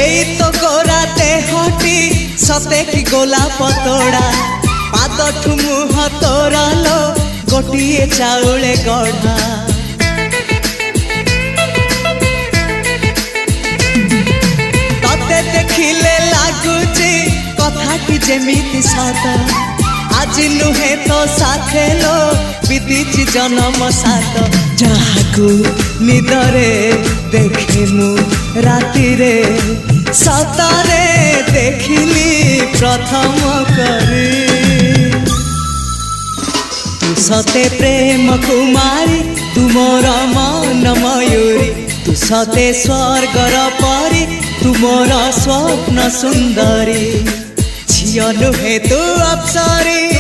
एई तो गोरा देहटी सते कि गोलाप तोड़ा पाद मुह तोरा लो गोटिए चाउले गढ़ा तते देखिले लागुची कथाटी जेमिति सत आज नुहे तो साथे लो बीतीची जन्म सात जहाकू निदरे देखे मु राति रे सतरे देखिली प्रथम करी तू सते प्रेम कुमारी तू मोर मन मयूरी तू सते स्वर्गर परी तू मोर स्वप्न सुंदरी झियो नुहे तू अप्सरी।